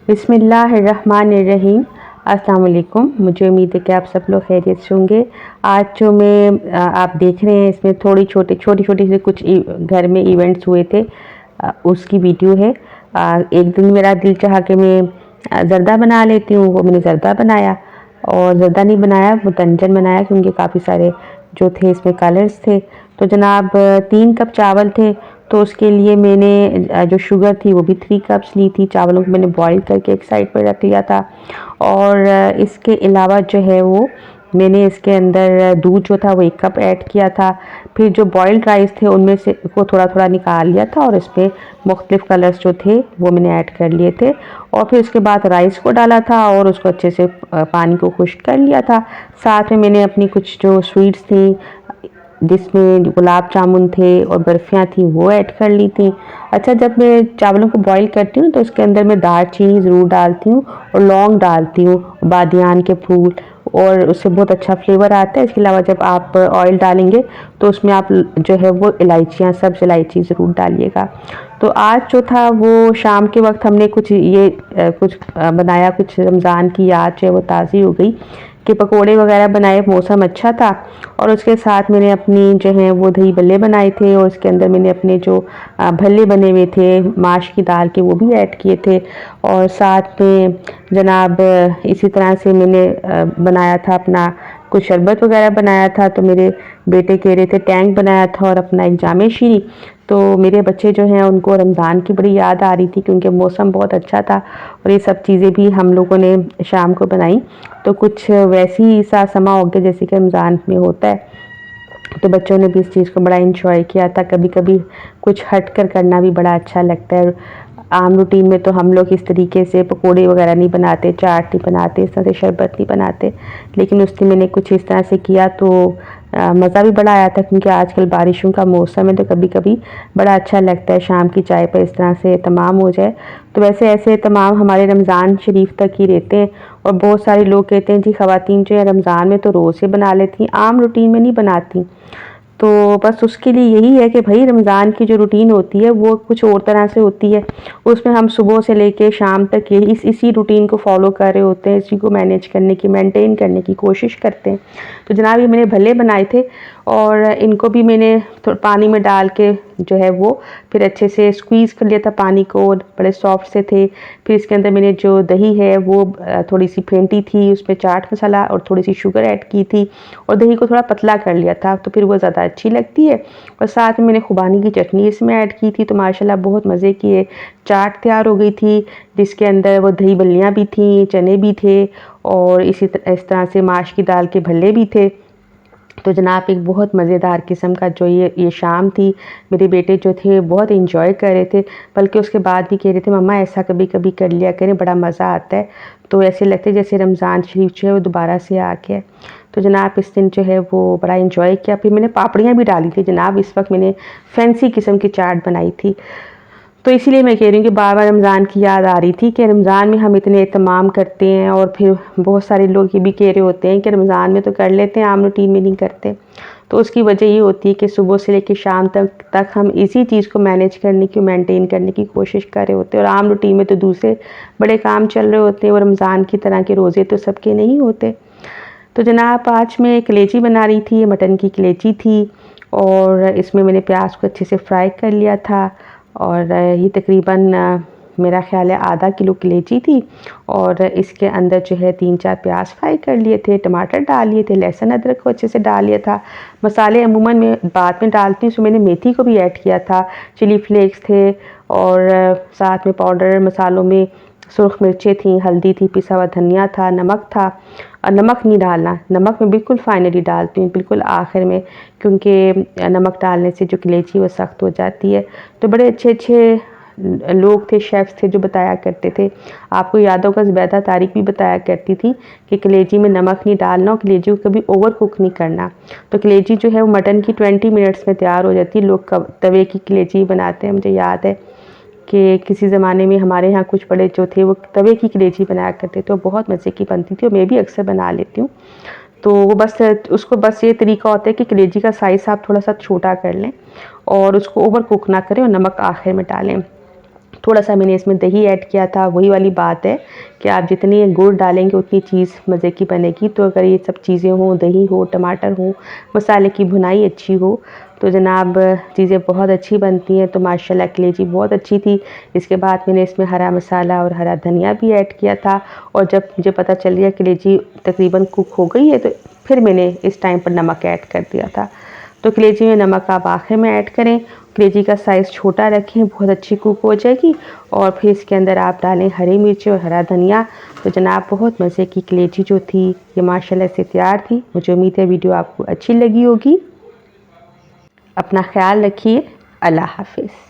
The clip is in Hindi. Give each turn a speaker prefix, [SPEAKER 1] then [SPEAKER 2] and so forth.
[SPEAKER 1] बिस्मिल्लाहिर्रहमानिर्रहीम। अस्सलाम वालेकुम। मुझे उम्मीद है कि आप सब लोग खैरियत से होंगे। आज जो मैं आप देख रहे हैं इसमें थोड़ी छोटी से कुछ घर में इवेंट्स हुए थे, उसकी वीडियो है। एक दिन मेरा दिल चाहा कि मैं ज़र्दा बना लेती हूँ, वो मैंने ज़र्दा बनाया। और ज़र्दा नहीं बनाया, वो तंजन बनाया क्योंकि काफ़ी सारे जो थे इसमें कलर्स थे। तो जनाब 3 कप चावल थे, तो उसके लिए मैंने जो शुगर थी वो भी 3 कप्स ली थी। चावलों को मैंने बॉईल करके एक साइड पर रख लिया था। और इसके अलावा जो है वो मैंने इसके अंदर दूध जो था वो 1 कप ऐड किया था। फिर जो बॉइल्ड राइस थे उनमें से को थोड़ा थोड़ा निकाल लिया था और इसमें मुख्तलिफ कलर्स जो थे वो मैंने ऐड कर लिए थे। और फिर उसके बाद राइस को डाला था और उसको अच्छे से पानी को खुश्क कर लिया था। साथ में मैंने अपनी कुछ जो स्वीट्स थी जिसमें गुलाब जामुन थे और बर्फ़ियाँ थी वो ऐड कर ली थी। अच्छा, जब मैं चावलों को बॉईल करती हूँ तो उसके अंदर मैं दालचीनी ज़रूर डालती हूँ और लौंग डालती हूँ, बादियान के फूल, और उससे बहुत अच्छा फ्लेवर आता है। इसके अलावा जब आप ऑयल डालेंगे तो उसमें आप जो है वो इलायचियाँ, सब्ज़ इलायची ज़रूर डालिएगा। तो आज जो था वो शाम के वक्त हमने कुछ बनाया, कुछ रमज़ान की याद जो है वो ताज़ी हो गई कि पकोड़े वगैरह बनाए। मौसम अच्छा था और उसके साथ मैंने अपनी जो है वो दही भल्ले बनाए थे और उसके अंदर मैंने अपने जो भल्ले बने हुए थे माश की दाल के वो भी ऐड किए थे। और साथ में जनाब इसी तरह से मैंने बनाया था अपना कुछ शरबत वगैरह बनाया था। तो मेरे बेटे कह रहे थे टैंक बनाया था और अपना एक जामे शीरी। तो मेरे बच्चे जो हैं उनको रमज़ान की बड़ी याद आ रही थी क्योंकि मौसम बहुत अच्छा था और ये सब चीज़ें भी हम लोगों ने शाम को बनाई। तो कुछ वैसी ही सा समा हो गया जैसे कि रमज़ान में होता है। तो बच्चों ने भी इस चीज़ को बड़ा इंजॉय किया था। कभी कभी कुछ हट कर करना भी बड़ा अच्छा लगता है। आम रूटीन में तो हम लोग इस तरीके से पकोड़े वगैरह नहीं बनाते, चाट नहीं बनाते, इस तरह से शरबत नहीं बनाते, लेकिन उस दिन मैंने कुछ इस तरह से किया तो मज़ा भी बड़ा आया था क्योंकि आजकल बारिशों का मौसम है तो कभी कभी बड़ा अच्छा लगता है शाम की चाय पर इस तरह से तमाम हो जाए। तो वैसे ऐसे तमाम हमारे रमज़ान शरीफ तक ही रहते हैं। और बहुत सारे लोग कहते हैं जी ख़वातीन जो है रमज़ान में तो रोज़ से बना लेती हैं, आम रूटीन में नहीं बनाती। तो बस उसके लिए यही है कि भाई रमज़ान की जो रूटीन होती है वो कुछ और तरह से होती है। उसमें हम सुबह से लेके शाम तक यही इसी रूटीन को फॉलो कर रहे होते हैं, इसी को मैनेज करने की, मेंटेन करने की कोशिश करते हैं। तो जनाब ये मैंने भल्ले बनाए थे और इनको भी मैंने पानी में डाल के जो है वो फिर अच्छे से स्क्वीज़ कर लिया था पानी को, बड़े सॉफ्ट से थे। फिर इसके अंदर मैंने जो दही है वो थोड़ी सी फेंटी थी, उसमें चाट मसाला और थोड़ी सी शुगर ऐड की थी और दही को थोड़ा पतला कर लिया था तो फिर वो ज़्यादा अच्छी लगती है। और साथ में मैंने खुबानी की चटनी इसमें ऐड की थी। तो माशाल्लाह बहुत मज़े की ये चाट तैयार हो गई थी जिसके अंदर वो दही बल्लियाँ भी थी, चने भी थे और इस तरह से माश की दाल के भल्ले भी थे। तो जनाब एक बहुत मज़ेदार किस्म का जो ये शाम थी, मेरे बेटे जो थे बहुत एंजॉय कर रहे थे, बल्कि उसके बाद भी कह रहे थे मम्मा ऐसा कभी कभी कर लिया करें, बड़ा मज़ा आता है। तो ऐसे लगते जैसे रमज़ान शरीफ जो है वो दोबारा से आ गया। तो जनाब इस दिन जो है वो बड़ा एंजॉय किया। फिर मैंने पापड़ियाँ भी डाली थी जनाब, इस वक्त मैंने फैंसी किस्म की चाट बनाई थी। तो इसीलिए मैं कह रही हूँ कि बार बार रमज़ान की याद आ रही थी कि रमज़ान में हम इतने एहतमाम करते हैं और फिर बहुत सारे लोग ये भी कह रहे होते हैं कि रमज़ान में तो कर लेते हैं, आम रूटीन में नहीं करते। तो उसकी वजह ये होती है कि सुबह से लेकर शाम तक हम इसी चीज़ को मैनेज करने की, मेंटेन करने की कोशिश कर रहे होते हैं और आम रूटीन में तो दूसरे बड़े काम चल रहे होते हैं और रमज़ान की तरह के रोज़े तो सबके नहीं होते। तो जनाब आज मैं कलेजी बना रही थी, मटन की कलेजी थी और इसमें मैंने प्याज को अच्छे से फ्राई कर लिया था। और ये तकरीबन मेरा ख़्याल है आधा किलो कलेजी थी और इसके अंदर जो है 3-4 प्याज फ्राई कर लिए थे, टमाटर डाल लिए थे, लहसुन अदरक को अच्छे से डाल लिया था। मसाले अमूमन मैं बाद में डालती हूँ, सो मैंने मेथी को भी ऐड किया था, चिली फ्लेक्स थे और साथ में पाउडर मसालों में सुरख मिर्चें थी, हल्दी थी, पिसा हुआ धनिया था, नमक था। और नमक नहीं डालना, नमक मैं बिल्कुल फाइनली डालती हूँ, बिल्कुल आखिर में, क्योंकि नमक डालने से जो कलेजी वो सख्त हो जाती है। तो बड़े अच्छे अच्छे लोग थे, शेफ़्स थे जो बताया करते थे। आपको याद होगा ज़ुबैदा तारिक भी बताया करती थी कि कलेजी में नमक नहीं डालना और कलेजी को कभी ओवर कुक नहीं करना। तो कलेजी जो है वो मटन की 20 मिनट्स में तैयार हो जाती है। लोग तवे की कलेजी बनाते हैं, मुझे याद है कि किसी ज़माने में हमारे यहाँ कुछ बड़े जो थे वो तवे की कलेजी बनाया करते थे, बहुत मज़े की बनती थी और मैं भी अक्सर बना लेती हूँ। तो वो बस उसको बस ये तरीका होता है कि कलेजी का साइज़ आप थोड़ा सा छोटा कर लें और उसको ओवर कुक ना करें और नमक आखिर में डालें। थोड़ा सा मैंने इसमें दही ऐड किया था। वही वाली बात है कि आप जितनी गुड़ डालेंगे उतनी चीज़ मज़े की बनेगी। तो अगर ये सब चीज़ें हों, दही हो, टमाटर हो, मसाले की भुनाई अच्छी हो, तो जनाब चीज़ें बहुत अच्छी बनती हैं। तो माशाल्लाह कलेजी बहुत अच्छी थी। इसके बाद मैंने इसमें हरा मसाला और हरा धनिया भी ऐड किया था, और जब मुझे पता चल गया कलेजी तकरीबन कुक हो गई है, तो फिर मैंने इस टाइम पर नमक ऐड कर दिया था। तो कलेजी में नमक आप आखिर में ऐड करें। कलेजी का साइज़ छोटा रखें, बहुत अच्छी कुक हो जाएगी। और फिर इसके अंदर आप डालें हरी मिर्ची और हरा धनिया। तो जनाब बहुत मज़े की कलेजी जो थी ये माशाल्लाह से तैयार थी। मुझे उम्मीद है वीडियो आपको अच्छी लगी होगी। अपना ख्याल रखिए। अल्लाह हाफ़िज़।